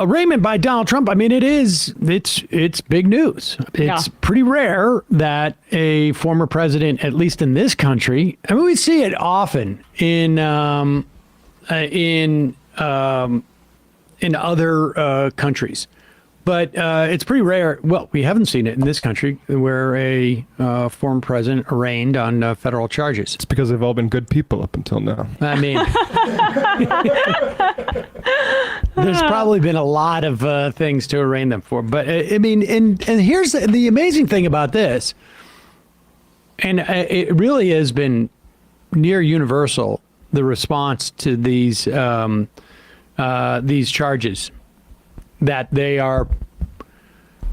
arraignment by Donald Trump, I mean, it's big news. It's pretty rare that a former president, at least in this country, I mean, we see it often in other countries. But it's pretty rare. Well, we haven't seen it in this country where a former president arraigned on federal charges. It's because they've all been good people up until now. I mean, there's probably been a lot of things to arraign them for. But I mean, and here's the amazing thing about this. And it really has been near universal, the response to these charges. That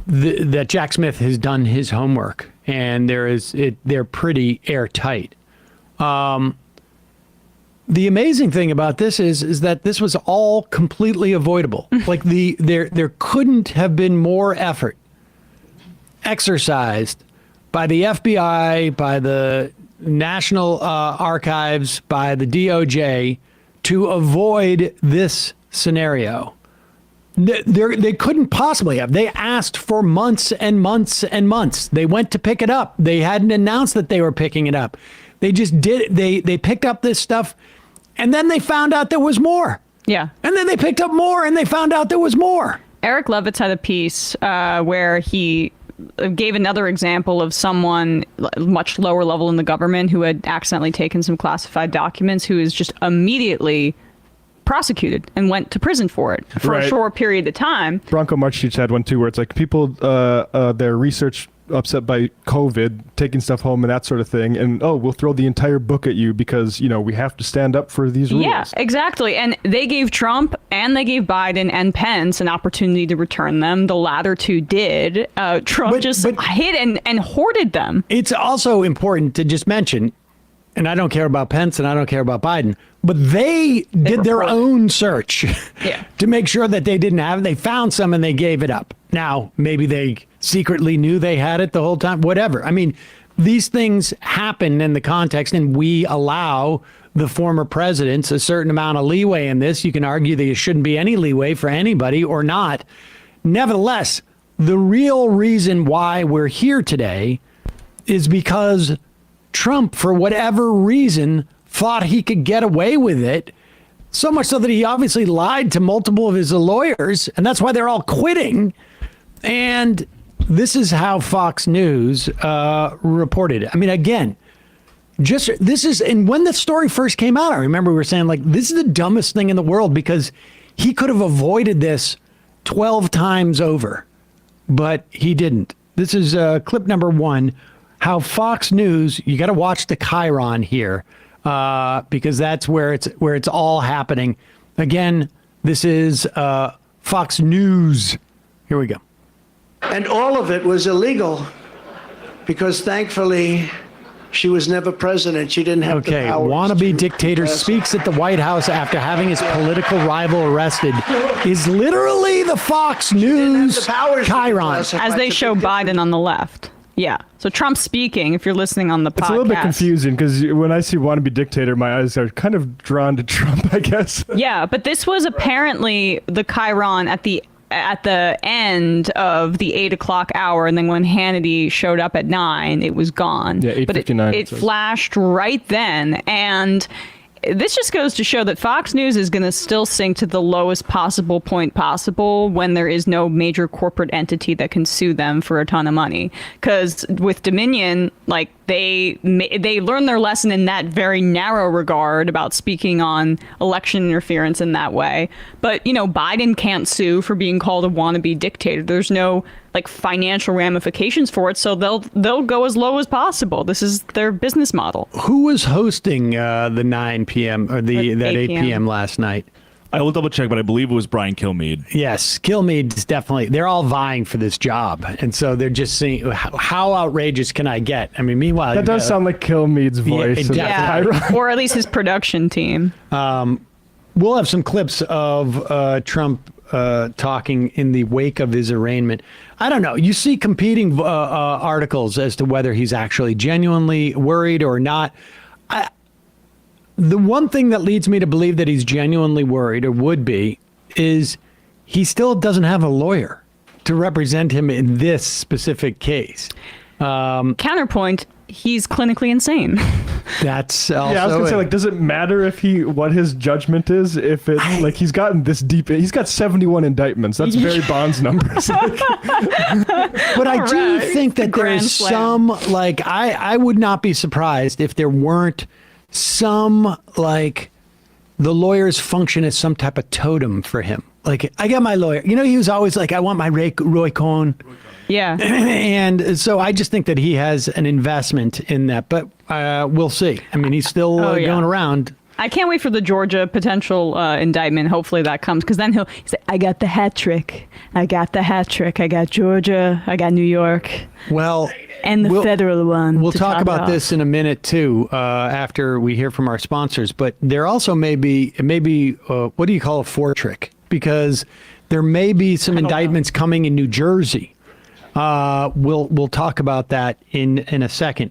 that Jack Smith has done his homework, and they're pretty airtight. The amazing thing about this is that this was all completely avoidable. Like there couldn't have been more effort exercised by the FBI, by the National Archives, by the DOJ to avoid this scenario. They couldn't possibly have. They asked for months and months and months. They went to pick it up. They hadn't announced that they were picking it up. They just did. They picked up this stuff, and then they found out there was more. Yeah. And then they picked up more, and they found out there was more. Eric Levitz had a piece where he gave another example of someone much lower level in the government who had accidentally taken some classified documents, who is just immediately prosecuted and went to prison for it for a short period of time. Bronco Marchich had one too, where it's like people, their research upset by COVID, taking stuff home and that sort of thing, and we'll throw the entire book at you because we have to stand up for these rules. Yeah, exactly. And they gave Trump and they gave Biden and Pence an opportunity to return them. The latter two did. Trump hid and hoarded them. It's also important to just mention, and I don't care about Pence and I don't care about Biden, but they did their own search to make sure that they didn't have it. They found some and they gave it up. Now, maybe they secretly knew they had it the whole time, whatever. I mean, these things happen in the context, and we allow the former presidents a certain amount of leeway in this. You can argue that there shouldn't be any leeway for anybody or not. Nevertheless, the real reason why we're here today is because Trump, for whatever reason, thought he could get away with it, so much so that he obviously lied to multiple of his lawyers, and that's why they're all quitting. And this is how Fox News reported it. I mean, again, and when the story first came out, I remember we were saying, like, this is the dumbest thing in the world because he could have avoided this 12 times over, but he didn't. This is clip number 1, how Fox News, you got to watch the chyron here. Because that's where it's all happening. Again, this is Fox News. Here we go. And all of it was illegal because thankfully she was never president. She didn't have the powers. Wannabe dictator speaks at the White House after having his political rival arrested is literally the Fox News chyron. As they show Biden on the left. Yeah. So Trump speaking, if you're listening on the podcast. It's a little bit confusing because when I see Wannabe Dictator, my eyes are kind of drawn to Trump, I guess. Yeah, but this was apparently the chyron at the end of the 8 o'clock hour, and then when Hannity showed up at 9, it was gone. Yeah, 8:59. But it flashed right then, and this just goes to show that Fox News is going to still sink to the lowest possible point possible when there is no major corporate entity that can sue them for a ton of money. Because with Dominion, like, they learned their lesson in that very narrow regard about speaking on election interference in that way. But, Biden can't sue for being called a wannabe dictator. There's no financial ramifications for it, so they'll go as low as possible. This is their business model. Who was hosting the 9 p.m. or that 8 p.m. last night? I will double check, but I believe it was Brian Kilmeade. Yes, Kilmeade's definitely. They're all vying for this job, and so they're just seeing how outrageous can I get. I mean, meanwhile, that does sound like Kilmeade's voice. Yeah, or at least his production team. We'll have some clips of Trump talking in the wake of his arraignment. I don't know. You see competing articles as to whether he's actually genuinely worried or not. The one thing that leads me to believe that he's genuinely worried, or would be, is he still doesn't have a lawyer to represent him in this specific case. Counterpoint, he's clinically insane. That's also Yeah, I was gonna say, like, does it matter what his judgment is? If it like he's gotten this deep, he's got 71 indictments. That's Barry Bonds numbers. But I do think that there Grand is slam. some, like, I would not be surprised if there weren't some, like, the lawyers function as some type of totem for him. Like, I got my lawyer. You know, he was always like, I want my Roy Cohn. Yeah. And so I just think that he has an investment in that. But we'll see. I mean, he's still going around. I can't wait for the Georgia potential indictment. Hopefully that comes, because then he'll say, I got the hat trick. I got the hat trick. I got Georgia. I got New York. Well, and the federal one. We'll to talk top about it off. this in a minute, too, after we hear from our sponsors. But there also may be what do you call a trick? Because there may be some indictments coming in New Jersey. We'll talk about that in a second.